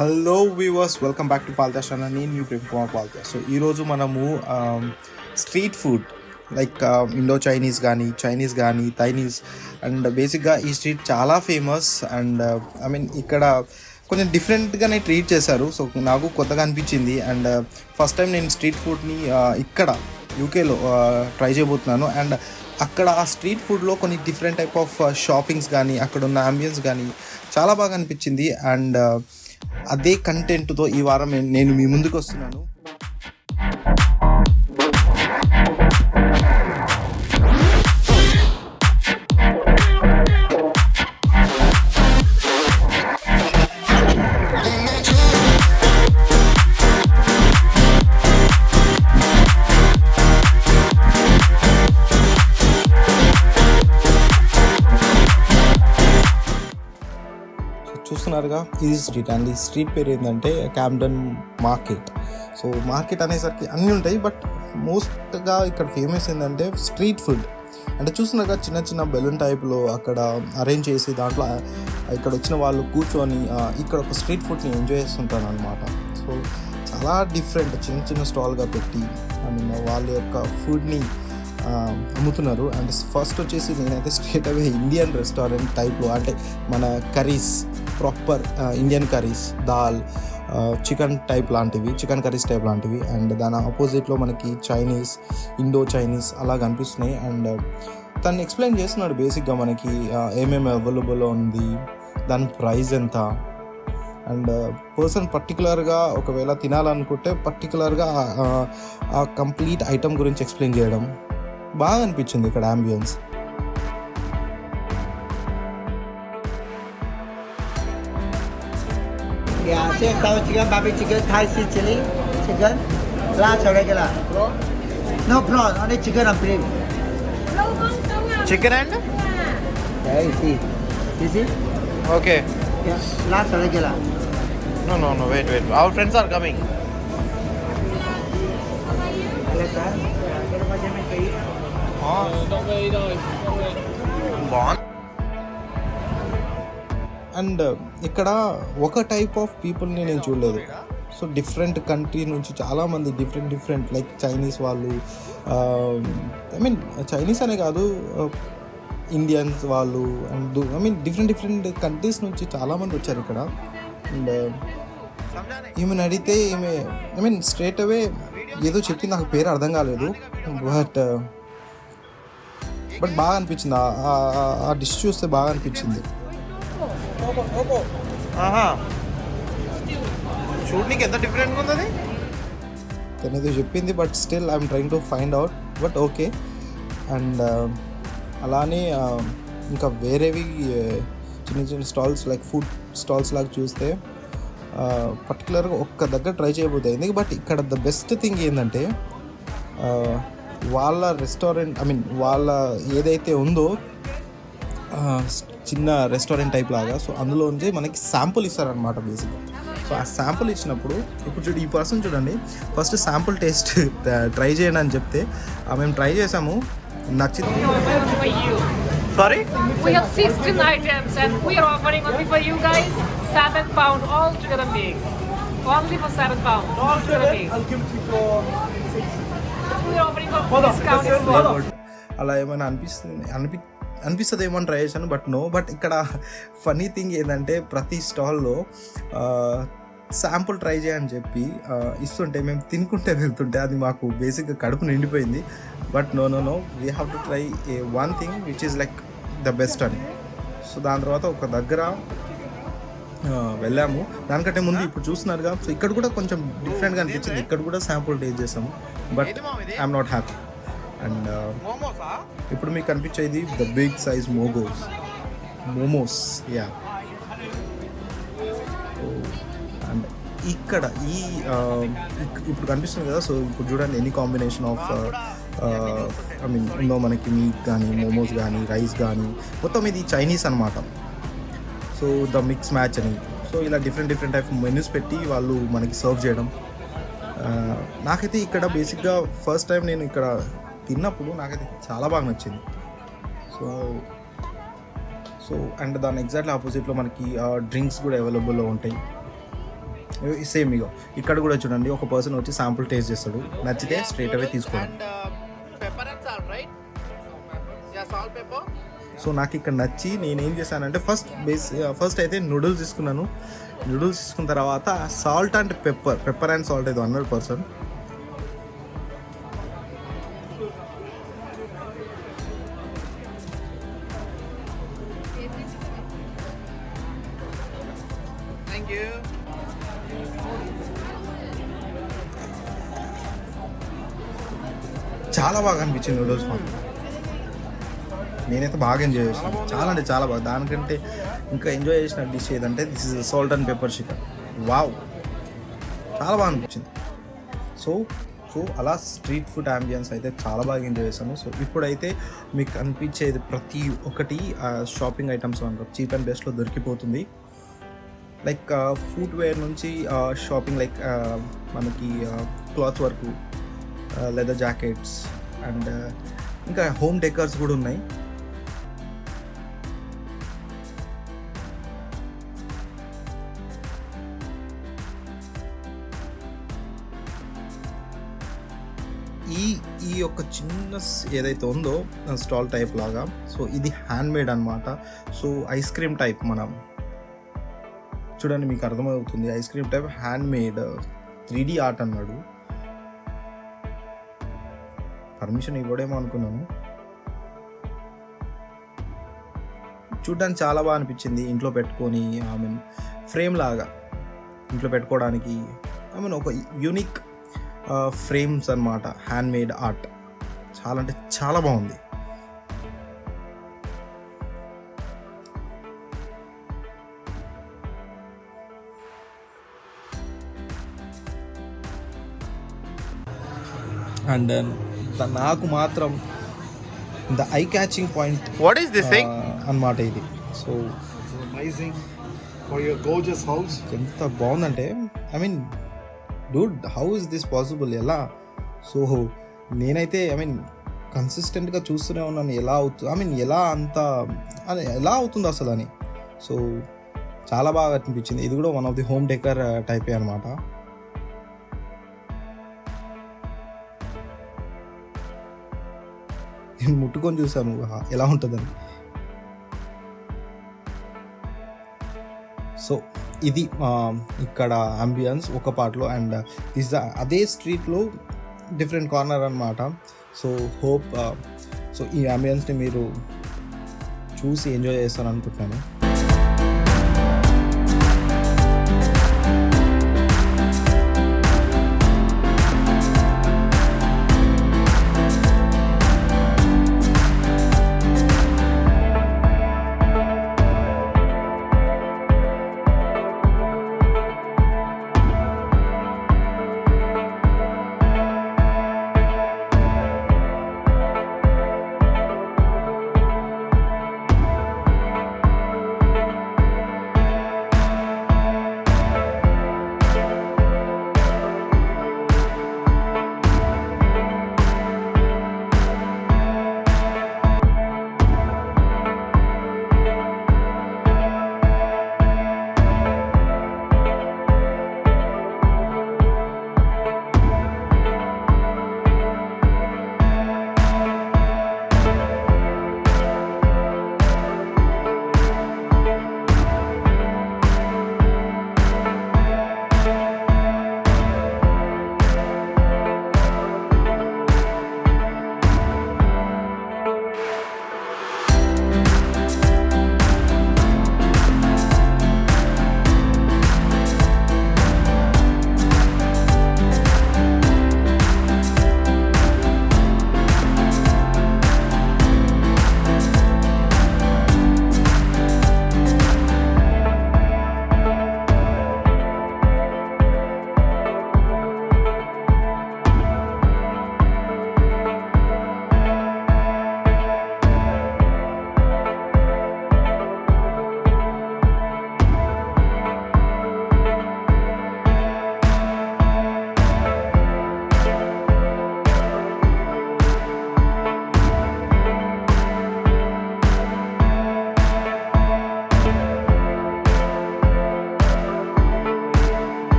Hello viewers, welcome back to Palta channel. నేను మీ Prem Kumar Palta. So ఈరోజు మనము street food like Indo Chinese కానీ థైనీస్ అండ్ బేసిక్గా ఈ స్ట్రీట్ చాలా ఫేమస్ అండ్ ఇక్కడ కొంచెం డిఫరెంట్గానే ట్రీట్ చేశారు. సో నాకు కొత్తగా అనిపించింది అండ్ ఫస్ట్ టైం నేను స్ట్రీట్ ఫుడ్ని ఇక్కడ యూకేలో ట్రై చేయబోతున్నాను. అండ్ అక్కడ ఆ స్ట్రీట్ ఫుడ్లో కొన్ని డిఫరెంట్ టైప్ ఆఫ్ షాపింగ్స్ కానీ అక్కడ ఉన్న అంబియన్స్ కానీ చాలా బాగా అనిపించింది. అండ్ అదే కంటెంట్తో ఈ వారం నేను మీ ముందుకు వస్తున్నాను. చూస్తున్నారుగా, ఇది స్ట్రీట్ అండ్ ఈ స్ట్రీట్ పేరు ఏంటంటే క్యాంప్డన్ మార్కెట్. సో మార్కెట్ అనేసరికి అన్నీ ఉంటాయి, బట్ మోస్ట్గా ఇక్కడ ఫేమస్ ఏంటంటే స్ట్రీట్ ఫుడ్. అంటే చూస్తున్నారుగా, చిన్న చిన్న బెలూన్ టైప్లో అక్కడ అరేంజ్ చేసి దాంట్లో ఇక్కడ వచ్చిన వాళ్ళు కూర్చొని ఇక్కడ ఒక స్ట్రీట్ ఫుడ్ని ఎంజాయ్ చేస్తుంటారు అనమాట. సో చాలా డిఫరెంట్ చిన్న చిన్న స్టాల్గా పెట్టి వాళ్ళ యొక్క ఫుడ్ని అమ్ముతున్నారు. అండ్ ఫస్ట్ వచ్చేసి నేనైతే స్ట్రేట్ అవే ఇండియన్ రెస్టారెంట్ టైప్లో, అంటే మన curries proper Indian curries, dal, chicken curries type లాంటివి అండ్ దాని ఆపోజిట్లో మనకి ఇండో చైనీస్ అలా కనిపిస్తున్నాయి. అండ్ తను ఎక్స్ప్లెయిన్ చేస్తున్నాడు బేసిక్గా మనకి ఏమేమి అవైలబుల్ ఉంది, దాని ప్రైస్ ఎంత. అండ్ పర్సన్ పర్టికులర్గా ఒకవేళ తినాలనుకుంటే పర్టికులర్గా ఆ కంప్లీట్ ఐటమ్ గురించి ఎక్స్ప్లెయిన్ చేయడం బాగా అనిపించింది ఇక్కడ ambience. chicken, barbecue chicken, Thai sweet chili, chicken, large or regular? No prawn, only chicken and beef. Chicken and? Yeah, you see? Okay. Yeah, large or regular? No, wait. Our friends are coming. And ఇక్కడ ఒక type of పీపుల్ని నేను చూడలేదు. So different country నుంచి చాలామంది different like Chinese వాళ్ళు, Chinese అనే కాదు, ఇండియన్స్ వాళ్ళు అండ్ డిఫరెంట్ కంట్రీస్ నుంచి చాలామంది వచ్చారు ఇక్కడ. అండ్ ఈమెను అడిగితే ఈమె స్ట్రేట్ అవే ఏదో చెప్పింది, నాకు పేరు అర్థం కాలేదు, బట్ బాగా అనిపించింది. ఆ డిష్ చూస్తే బాగా అనిపించింది. చూడడానికి ఎంత డిఫరెంట్గా ఉంది అది తనేదో చెప్పింది, but still I'm trying to find out, but okay. And అలానే ఇంకా వేరేవి చిన్న స్టాల్స్ లైక్ ఫుడ్ స్టాల్స్ లాగా చూస్తే పర్టికులర్గా ఒక్క దగ్గర ట్రై చేయబోతుంది. బట్ ఇక్కడ ద బెస్ట్ థింగ్ ఏంటంటే వాళ్ళ రెస్టారెంట్ వాళ్ళ ఏదైతే ఉందో చిన్న రెస్టారెంట్ టైప్ లాగా, సో అందులో నుంచి మనకి శాంపుల్ ఇస్తారనమాట బేసిక్గా. సో ఆ శాంపుల్ ఇచ్చినప్పుడు ఇప్పుడు ఈ పర్సన్ చూడండి, ఫస్ట్ శాంపుల్ టేస్ట్ ట్రై చేయండి అని చెప్తే మేము ట్రై చేసాము, నచ్చింది. Sorry? We have 16 items and we are offering only for you guys £7 all together big. Only for £7 all together big. I'll give it to you for 6. We are offering for discount. అలా ఏమైనా అనిపిస్తుంది ఏమని try చేశాను, but ఇక్కడ funny thing ఏంటంటే ప్రతి స్టాల్లో sample try చేయని చెప్పి ఇస్తుంటే మేము తినుకుంటే వెళ్తుంటే అది మాకు బేసిక్గా కడుపు నిండిపోయింది. But no we have to try one thing which is like the best అని. సో దాని తర్వాత ఒక దగ్గర వెళ్ళాము. దానికంటే ముందు ఇప్పుడు చూస్తున్నారుగా, సో ఇక్కడ కూడా కొంచెం డిఫరెంట్గా అనిపించింది. ఇక్కడ కూడా శాంపుల్ టేస్ట్ చేసాము, but I'm not happy. And ఇప్పుడు మీకు కనిపించేది the big size momos yeah. And ఇక్కడ ఇప్పుడు కనిపిస్తుంది కదా, సో ఇప్పుడు చూడండి ఎనీ కాంబినేషన్ ఆఫ్ ఇందులో మనకి మీట్ కానీ మోమోస్ కానీ రైస్ కానీ మొత్తం ఇది చైనీస్ అనమాట. సో ద మిక్స్ మ్యాచ్ అని, సో ఇలా డిఫరెంట్ టైప్ మెనూస్ పెట్టి వాళ్ళు మనకి సర్వ్ చేయడం. నాకైతే ఇక్కడ బేసిక్గా ఫస్ట్ టైం నేను ఇక్కడ తిన్నప్పుడు నాకైతే చాలా బాగా నచ్చింది. సో అండ్ దాని ఎగ్జాక్ట్లీ ఆపోజిట్లో మనకి డ్రింక్స్ కూడా అవైలబుల్లో ఉంటాయి. సేమ్ ఇగో ఇక్కడ కూడా చూడండి, ఒక పర్సన్ వచ్చి శాంపుల్ టేస్ట్ చేస్తాడు, నచ్చితే స్ట్రైట్ అవే తీసుకోవడం. సో నాకు ఇక్కడ నచ్చి నేనేం చేశానంటే ఫస్ట్ అయితే నూడిల్స్ తీసుకున్నాను. నూడిల్స్ తీసుకున్న తర్వాత salt and pepper and salt అయితే 100%. చాలా బాగా అనిపించింది నూడిల్స్ మాత్రం. నేనైతే బాగా ఎంజాయ్ చేసాను, చాలా అంటే చాలా బాగా. దానికంటే ఇంకా ఎంజాయ్ చేసిన డిష్ ఏదంటే this is salt and pepper chicken. Wow, చాలా బాగా అనిపించింది. సో అలా స్ట్రీట్ ఫుడ్ అంబియన్స్ అయితే చాలా బాగా ఎంజాయ్ చేశాను. సో ఇప్పుడైతే మీకు అనిపించేది ప్రతి ఒక్కటి షాపింగ్ ఐటమ్స్ అంటారు చీప్ అండ్ బెస్ట్లో దొరికిపోతుంది. లైక్ ఫుట్ వేర్ నుంచి షాపింగ్, లైక్ మనకి cloth work, leather jackets and ఇంకా హోమ్ డెకర్స్ కూడా ఉన్నాయి. ఈ యొక్క చిన్న ఏదైతే ఉందో స్టాల్ టైప్ లాగా, సో ఇది హ్యాండ్ మేడ్ అనమాట. సో ఐస్ క్రీమ్ టైప్, మనం చూడండి మీకు అర్థమవుతుంది, ice cream type handmade 3D art అన్నాడు. పర్మిషన్ ఇవ్వడేమో అనుకున్నాను. చూడ్డానికి చాలా బాగా అనిపించింది. ఇంట్లో పెట్టుకొని ఫ్రేమ్ లాగా ఇంట్లో పెట్టుకోవడానికి ఒక యూనిక్ ఫ్రేమ్స్ అన్నమాట, హ్యాండ్ మేడ్ ఆర్ట్. చాలా అంటే చాలా బాగుంది. అండ్ నాకు మాత్రం the I catching point What is this thing? అన్నమాట ఇది. So Amazing for your gorgeous house. ఎంత బాగుందంటే, Dude, how is this possible, ఎలా? సో నేనైతే కన్సిస్టెంట్గా చూస్తూనే ఉన్నాను ఎలా అవుతుంది, ఎలా అవుతుంది అసలు అని. సో చాలా బాగా అనిపించింది. ఇది కూడా one of the home decor టైపే అనమాట. నేను ముట్టుకొని చూసాను ఎలా ఉంటుందని. సో ఇది ఇక్కడ అంబియన్స్ ఒక పార్ట్లో, అండ్ దిస్ అదే స్ట్రీట్లో డిఫరెంట్ కార్నర్ అనమాట. సో హోప్ ఈ అంబియన్స్ని మీరు చూసి ఎంజాయ్ చేస్తాను అనుకుంటున్నాను.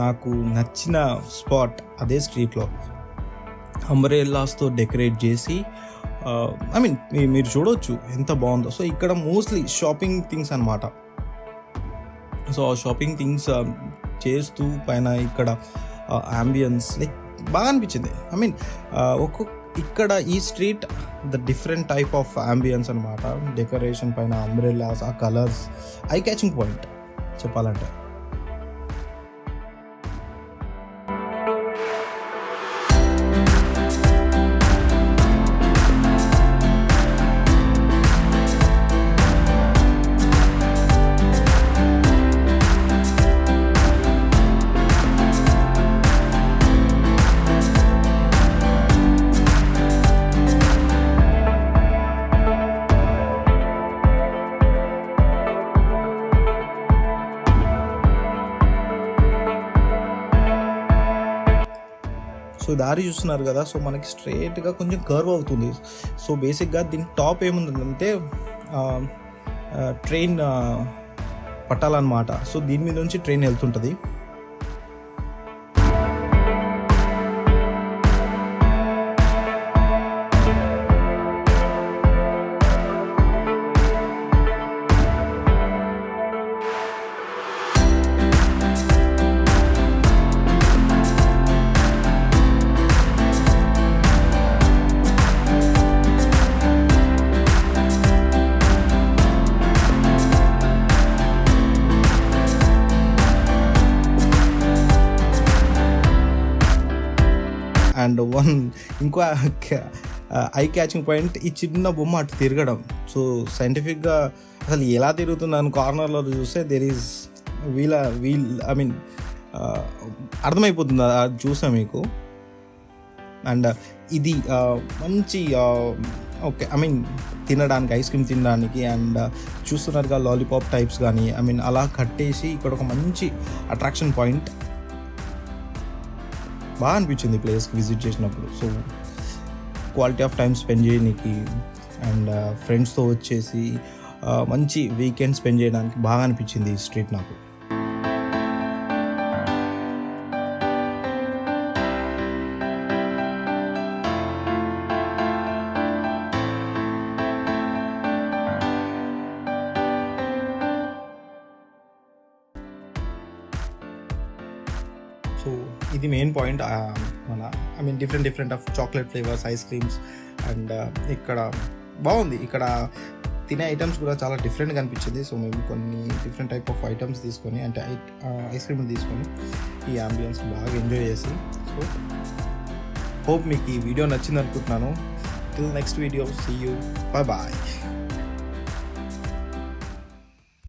నాకు నచ్చిన స్పాట్ అదే స్ట్రీట్లో అంబ్రెల్లాస్తో డెకరేట్ చేసి ఐ మీన్ మీరు చూడవచ్చు ఎంత బాగుందో. సో ఇక్కడ మోస్ట్లీ షాపింగ్ థింగ్స్ అనమాట. సో ఆ షాపింగ్ థింగ్స్ చేస్తూ పైన ఇక్కడ అంబియన్స్ లైక్ బాగా అనిపించింది. ఐ మీన్ ఇక్కడ ఈ street the different type of ambience అనమాట. డెకరేషన్ పైన అంబ్రెల్లాస్, ఆ కలర్స్, ఐ క్యాచింగ్ పాయింట్ చెప్పాలంటే. సో దారి చూస్తున్నారు కదా, సో మనకి స్ట్రైట్గా కొంచెం కర్వ్ అవుతుంది. సో బేసిక్గా దీని టాప్ ఏముందంటే ట్రైన్ పట్టాలన్నమాట. సో దీని మీద నుంచి ట్రైన్ వెళ్తుంటుంది. అండ్ ఇంకో ఐ క్యాచింగ్ పాయింట్, ఈ చిన్న బొమ్మ అటు తిరగడం. సో సైంటిఫిక్గా అసలు ఎలా తిరుగుతుందని కార్నర్లో చూస్తే there is wheel I mean అర్థమైపోతుంది అది చూసా మీకు. అండ్ ఇది మంచి ఓకే ఐ మీన్ తినడానికి, ఐస్ క్రీమ్ తినడానికి. అండ్ చూస్తున్నారుగా లాలీపాప్ టైప్స్ కానీ ఐ మీన్ అలా కట్టేసి ఇక్కడ ఒక మంచి అట్రాక్షన్ పాయింట్. బాగా అనిపించింది ప్లేస్కి విజిట్ చేసినప్పుడు. So quality of time spend చేయడానికి అండ్ ఫ్రెండ్స్తో వచ్చేసి మంచి వీకెండ్ స్పెండ్ చేయడానికి బాగా అనిపించింది ఈ స్ట్రీట్ నాకు. సో ఇది మెయిన్ పాయింట్. మన I mean different of chocolate flavours, ice creams. And ఇక్కడ బాగుంది. ఇక్కడ తినే ఐటమ్స్ కూడా చాలా డిఫరెంట్గా అనిపించింది. సో మేము కొన్ని డిఫరెంట్ టైప్ ఆఫ్ ఐటమ్స్ తీసుకొని అంటే ఐస్ క్రీమ్ తీసుకొని ఈ అంబియన్స్ బాగా ఎంజాయ్ చేసి. సో హోప్ మీకు ఈ వీడియో నచ్చింది అనుకుంటున్నాను. Till next video, see you, bye bye.